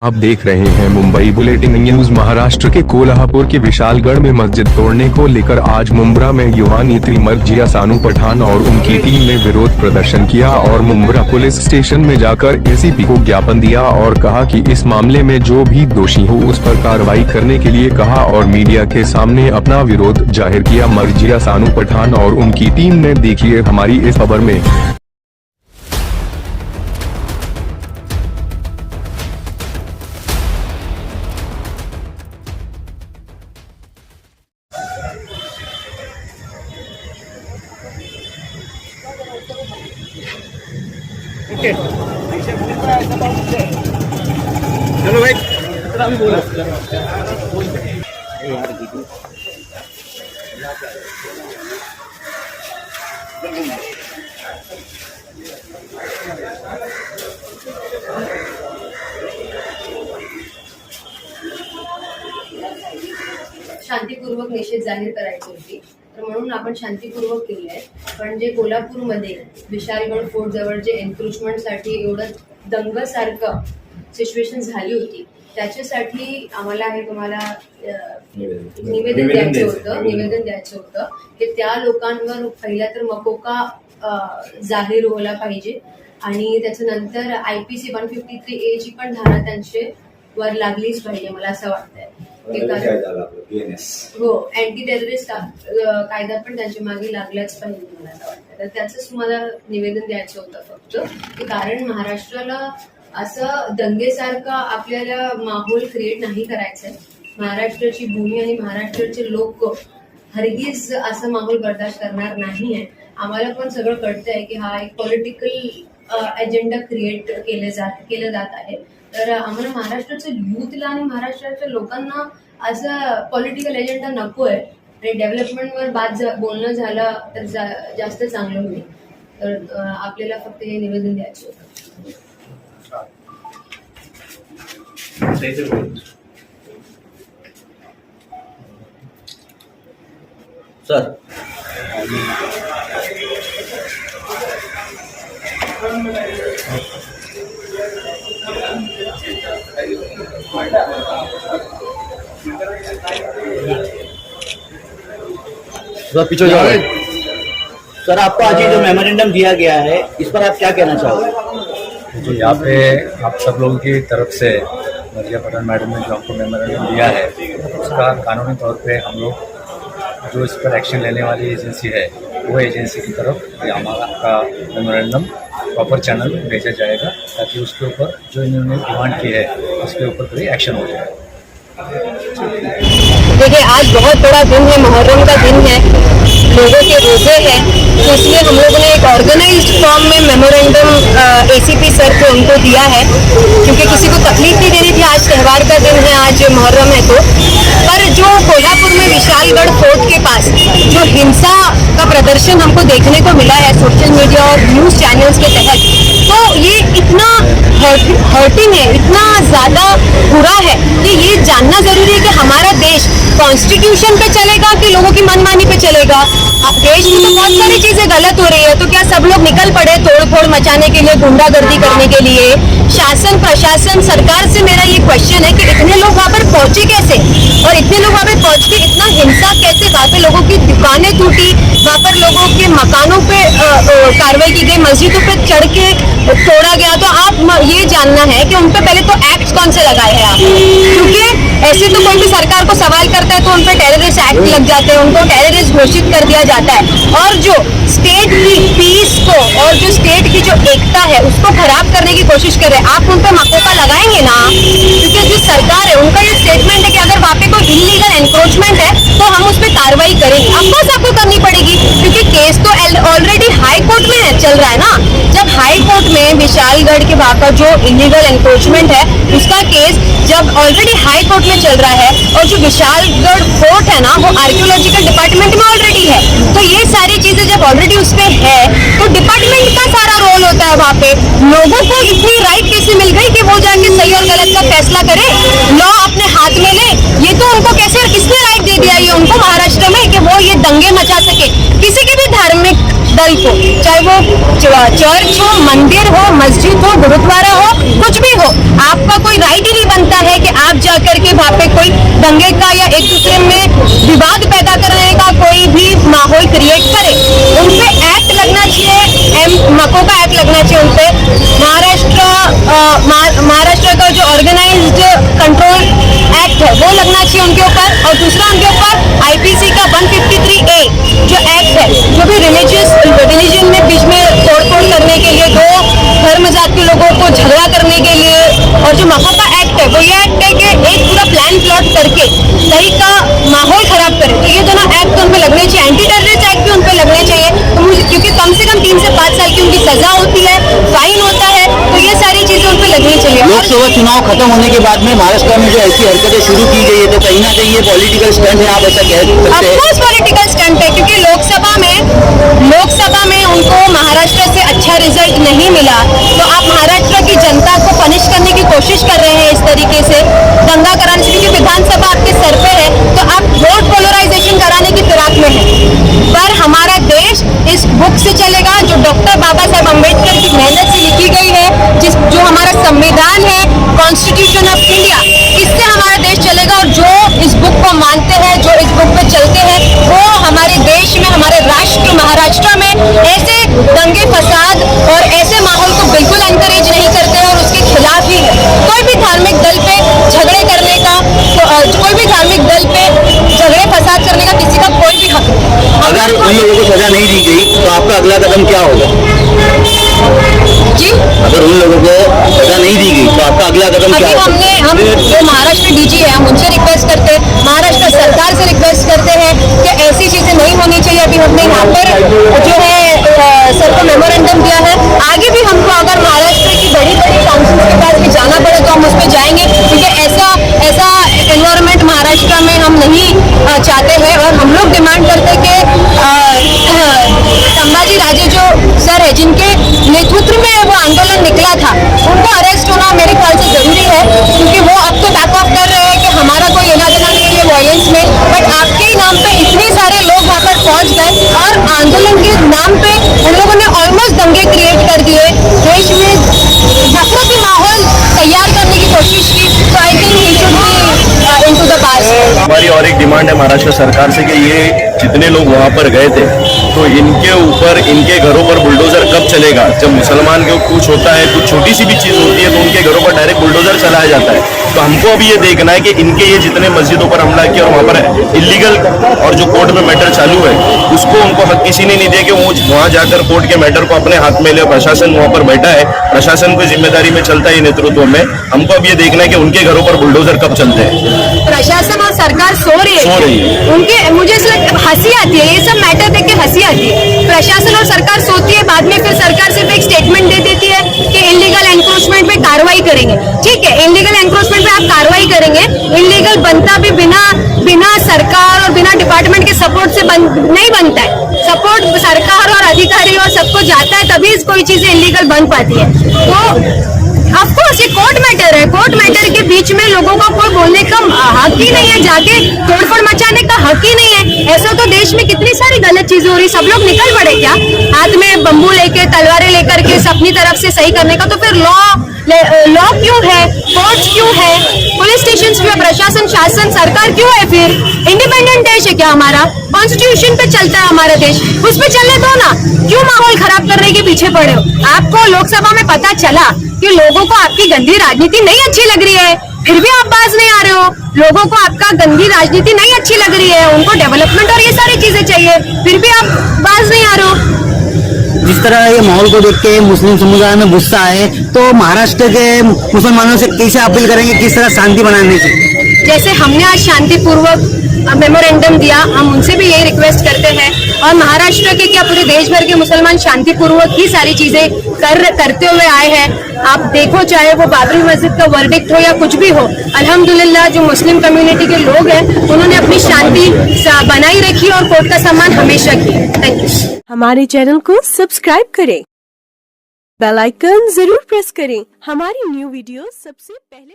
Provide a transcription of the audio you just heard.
आप देख रहे हैं मुंबई बुलेटिन न्यूज। महाराष्ट्र के कोल्हापुर के विशालगढ़ में मस्जिद तोड़ने को लेकर आज मुंब्रा में युवा नेत्री मर्जिया सानू पठान और उनकी टीम ने विरोध प्रदर्शन किया और मुंब्रा पुलिस स्टेशन में जाकर एसीपी को ज्ञापन दिया और कहा कि इस मामले में जो भी दोषी हो उस पर कार्रवाई करने के लिए कहा और मीडिया के सामने अपना विरोध जाहिर किया। मर्जिया सानू पठान और उनकी टीम ने, देखिए हमारी इस खबर में। चलो भाई अभी बोला शांतीपूर्वक निषेध जाहीर करायची होती, तर म्हणून आपण शांतीपूर्वक केली आहे। पण जे कोल्हापूरमध्ये विशालगड फोर्ट जवळ जे एन्क्रोचमेंटसाठी एवढं दंगसारखं सिच्युएशन झाली होती, त्याच्यासाठी आम्हाला हे तुम्हाला निवेदन द्यायचं होतं की त्या लोकांवर पहिला तर मकोका जाहीर व्हायला पाहिजे आणि त्याच्यानंतर IPC 153A ची पण धारा त्यांचे वर लागलीच पाहिजे, मला असं वाटतंय। हो, अँटी टेररिस्ट कायदा पण त्यांच्या मागे लागलाच पाहिजे, मला असं वाटतं। तर त्याचंच मला निवेदन द्यायचं होतं फक्त, की कारण महाराष्ट्राला असं दंगेसारखं आपल्याला माहोल क्रिएट नाही करायचंय। महाराष्ट्राची भूमी आणि महाराष्ट्राचे लोक हरगिज असं माहोल बर्दाश्त करणार नाहीये। आम्हाला पण सगळं कळतंय की हा एक पॉलिटिकल अजेंडा क्रिएट केलं जात आहे। तर आम्हाला महाराष्ट्राच्या युथला आणि महाराष्ट्राच्या लोकांना असं पॉलिटिकल एजेंडा नको आहे आणि डेव्हलपमेंटवर बोलणं झालं तर जास्त चांगलं होईल। तर आपल्याला फक्त हे निवेदन द्यायचं होतं। सर पीछे जाओ। सर आपको आज ये जो मेमोरेंडम दिया गया है, इस पर आप क्या कहना चाहोगे? जी, यहाँ पे आप सब लोगों की तरफ से मर्जिया पठान मैडम ने जो हमको मेमोरेंडम दिया है, उसका कानूनी तौर पे हम लोग जो इस पर एक्शन लेने वाली एजेंसी है वो एजेंसी की तरफ ये हमारा का मेमोरेंडम प्रॉपर चैनल में भेजा जाएगा, ताकि उसके ऊपर जो इन्होंने डिमांड की है उसके ऊपर कोई एक्शन हो जाए। देखिए, आज बहुत बड़ा दिन है, मुहर्रम का दिन है, लोगों के रोजे हैं, तो इसलिए हम लोगों ने एक ऑर्गेनाइज्ड फॉर्म में मेमोरेंडम ACP सर को उनको दिया है, क्योंकि किसी को तकलीफ नहीं देनी थी। आज त्यौहार का दिन है, आज मुहर्रम है, तो पर जो कोल्हापुर में विशालगढ़ फोर्ट के पास जो हिंसा का प्रदर्शन हमको देखने को मिला है सोशल मीडिया और न्यूज चैनल्स के तहत, तो ये इतना हर्टिंग है, इतना ज्यादा बुरा है कि ये जानना जरूरी है कि हमारा देश कॉन्स्टिट्यूशन पे चलेगा कि लोगों की मनमानी पे चलेगा। देश में तो बहुत सारी चीजें गलत हो रही है, तो क्या सब लोग निकल पड़े तोड़फोड़ मचाने के लिए, गुंडागर्दी करने के लिए? शासन प्रशासन सरकार से मेरा ये क्वेश्चन है कि इतने लोग वहाँ पर पहुंचे कैसे, और इतने लोग वहाँ पर पहुंच के इतना हिंसा कैसे? वहाँ पे लोगों की दुकानें टूटी, वहाँ पर लोगों के मकानों पे कार्रवाई की गई, मस्जिदों पे चढ़ के तोड़ा गया। तो आप ये जानना है कि उन पे पहले तो एक्ट कौन से लगाए हैं आप, क्योंकि ऐसे तो कोई भी सरकार को सवाल करता है तो उन पे टेररिस्ट एक्ट लग जाते हैं, उनको टेररिस्ट घोषित कर दिया जाता है। और जो स्टेट की पीस को और जो स्टेट की जो एकता है उसको खराब करने की कोशिश कर रहे हैं, आप उन पे मकोका लगाएंगे ना? क्योंकि जो सरकार है उनका ये स्टेटमेंट है कि अगर वहाँ पे कोई इलीगल एनक्रोचमेंट है तो हम उस पर कार्रवाई करेंगे। अफकोर्स आपको करनी पड़ेगी, क्योंकि केस तो ऑलरेडी हाई कोर्ट में चल रहा है ना। जब हाई कोर्ट में विशालगढ़ के वहाँ का जो इलीगल एनक्रोचमेंट है उसका केस जब ऑलरेडी हाई कोर्ट में चल रहा है, और जो विशालगढ़ फोर्ट है ना वो आर्कियोलॉजिकल डिपार्टमेंट में ऑलरेडी है, तो ये सारी चीजें जब ऑलरेडी उस पे है तो डिपार्टमेंट का सारा रोल होता है वहाँ पे। लोगों को इतनी राइट कैसे मिल गई कि वो जाके सही और गलत का फैसला करे, लॉ अपने हाथ में ले? ये तो उनको कैसे, किसने राइट दे दिया ये उनको महाराष्ट्र में कि वो ये दंगे मचा सके? किसी के भी धार्मिक दल को, चाहे वो चर्च हो, मंदिर हो, मस्जिद हो, गुरुद्वारा हो, कुछ भी हो, आपका कोई राइट ही नहीं करके वहाँ पे कोई दंगे का या एक दूसरे में विवाद पैदा करने का कोई भी माहौल क्रिएट करे, उन पे एक्ट लगना चाहिए, मको का एक्ट लगना चाहिए उन पे। महाराष्ट्र का जो ऑर्गेनाइज्ड कंट्रोल एक्ट है वो लगना चाहिए उनके ऊपर। और दूसरा उनके ऊपर आईपीसी का 153A जो एक्ट है, जो भी रिलीजन में बीच में तोड़फोड़ करने के लिए, दो धर्म जात के लोगों को झगड़ा करने के लिए, और जो मको का एक्ट है वो ये एक्ट है कि एक पूरा प्लान प्लॉट करके कहीं का माहौल खराब करे, तो ये दोनों एक्ट उन पे लगने चाहिए। एंटी टेररिस्ट एक्ट भी उन पे लगने चाहिए, क्योंकि कम से कम 3 से 5 साल की उनकी सजा होती है, फाइन होता है, तो ये सारी चीजें उन पे लगनी चाहिए। लोकसभा चुनाव खत्म होने के बाद में महाराष्ट्र में जो ऐसी हरकतें शुरू की गई है, तो कहीं ना कहीं ये पॉलिटिकल स्टंट है, आप ऐसा कह सकते हैं? ऑफकोर्स पॉलिटिकल स्टंट है, क्योंकि लोकसभा में उनको महाराष्ट्र से अच्छा रिजल्ट नहीं मिला, तो आप महाराष्ट्र की जनता को पनिश करने की कोशिश कर रहे हैं इस तरीके से, दंगा कराने से, क्योंकि विधानसभा आपके सर पे है, तो आप वोट पोलराइजेशन कराने की फिराक में है। पर हमारा देश इस बुक से चलेगा जो डॉक्टर बाबा साहेब अम्बेडकर की मेहनत से लिखी गई है, जो हमारा संविधान है, कॉन्स्टिट्यूशन ऑफ इंडिया, इससे हमारा देश चलेगा। और जो इस बुक को मानते हैं, जो इस बुक पे चलते हैं, वो हमारे देश में, हमारे राष्ट्र महाराष्ट्र में ऐसे दंगे फसाद और ऐसे माहौल को बिल्कुल एनकरेज नहीं करते हैं और उसके खिलाफ ही है। कोई भी धार्मिक दल पे झगड़े करने का, कोई भी धार्मिक दल पे झगड़े फसाद करने का किसी का कोई भी हक नहीं। अगर उन लोगों को सजा नहीं दी गई तो आपका अगला कदम क्या होगा? जी, अगर उन लोगों को सजा नहीं दी गई तो आपका अगला कदम क्या होगा? हम जो महाराष्ट्र डीजी है, हम उनसे रिक्वेस्ट करते हैं, महाराष्ट्र सरकार से रिक्वेस्ट करते हैं कि ऐसी चीजें नहीं होनी चाहिए। अभी हमने यहाँ पर जो है सर को मेमोरेंडम दिया है, आगे भी हमको अगर महाराष्ट्र की बड़ी काउंसिल के पास भी जाना पड़े तो हम उस पर जाएंगे, क्योंकि ऐसा एनवायरमेंट महाराष्ट्र में हम नहीं चाहते हैं। और हम लोग डिमांड करते हैं कि संभाजी राजे जो सर है, जिनके नेतृत्व में वो आंदोलन निकला था, उनको अरेस्ट होना मेरे ख्याल से जरूरी है, क्योंकि वो अब तो बैक ऑफ कर रहे हैं कि हमारा कोई लेना देना नहीं है वायलेंस में, बट आपके ही नाम पे इतने सारे लोग वहाँ पर पहुँच गए और आंदोलन के नाम पे उन लोगों ने ऑलमोस्ट दंगे क्रिएट कर दिए, देश में नफरती माहौल तैयार करने की कोशिश की। तो I think he should be into the past. हमारी और एक डिमांड है महाराष्ट्र सरकार से कि ये जितने लोग वहाँ पर गए थे, तो इनके ऊपर, इनके घरों पर बुलडोजर कब चलेगा? जब मुसलमान के कुछ होता है, कुछ छोटी सी भी चीज होती है, तो उनके घरों पर डायरेक्ट बुलडोजर चलाया जाता है। तो हमको अभी ये देखना है कि इनके ये जितने मस्जिदों पर हमला किया और वहाँ पर इलीगल और जो कोर्ट में मैटर चालू है, उसको उनको हक किसी ने नहीं दिया कि वो वहाँ जाकर कोर्ट के मैटर को अपने हाथ में ले। प्रशासन वहाँ पर बैठा है, प्रशासन की जिम्मेदारी में चलता है नेतृत्व में। हमको अब ये देखना है कि उनके घरों पर बुलडोजर कब चलते हैं। प्रशासन और सरकार सो रही है उनके, मुझे हंसी आती है, ये सब मैटर देख के हंसी आती है। प्रशासन और सरकार सोती है, बाद में फिर सरकार सिर्फ एक स्टेटमेंट दे देती है कि इलीगल एनक्रोचमेंट पे कार्रवाई करेंगे। ठीक है, इलीगल एनक्रोचमेंट पे आप कार्रवाई करेंगे, इलीगल बनता भी बिना सरकार और बिना डिपार्टमेंट के सपोर्ट से नहीं बनता है। सपोर्ट सरकार और अधिकारी और सबको जाता है, तभी कोई चीजें इलीगल बन पाती है। तो ऑफकोर्स ये कोर्ट मैटर है, कोर्ट मैटर के बीच में लोगों को कोई बोलने का हक ही नहीं है, जाके तोड़फोड़ मचाने का हक ही नहीं है। ऐसा तो देश में कितनी सारी गलत चीजें हो रही, सब लोग निकल पड़े क्या हाथ में बम्बू लेके, तलवारें लेकर के अपनी तरफ से सही करने का? तो फिर लॉ क्यों है, कोर्ट्स क्यों है, पुलिस स्टेशन क्यों है, प्रशासन, शासन, सरकार क्यों है? फिर इंडिपेंडेंट देश है क्या हमारा? कॉन्स्टिट्यूशन पे चलता है हमारा देश, उस पे चलने दो ना, क्यों माहौल खराब करने के पीछे पड़े हो? आपको लोकसभा में पता चला कि लोगों को आपकी गंदी राजनीति नहीं अच्छी लग रही है, फिर भी आप बाज नहीं आ रहे हो। लोगों को आपका गंदी राजनीति नहीं अच्छी लग रही है, उनको डेवलपमेंट और ये सारी चीजें चाहिए, फिर भी आप बाज नहीं आ रहे हो। जिस तरह ये माहौल को देख के मुस्लिम समुदाय में गुस्सा है, तो महाराष्ट्र के मुसलमानों से कैसे अपील करेंगे, किस तरह शांति बनाने की? जैसे हमने आज शांतिपूर्वक मेमोरेंडम दिया, हम उनसे भी यही रिक्वेस्ट करते हैं, और महाराष्ट्र के क्या पूरे देश भर के मुसलमान शांतिपूर्वक ही सारी चीजें करते हुए आए हैं। आप देखो, चाहे वो बाबरी मस्जिद का वर्डिक्ट हो या कुछ भी हो, अल्हम्दुलिल्लाह जो मुस्लिम कम्युनिटी के लोग हैं उन्होंने अपनी शांति बनाई रखी और कोर्ट का सम्मान हमेशा किया। Thank you. हमारे चैनल को सब्सक्राइब करें, बेल आइकन जरूर प्रेस करें, हमारी न्यू वीडियो सबसे पहले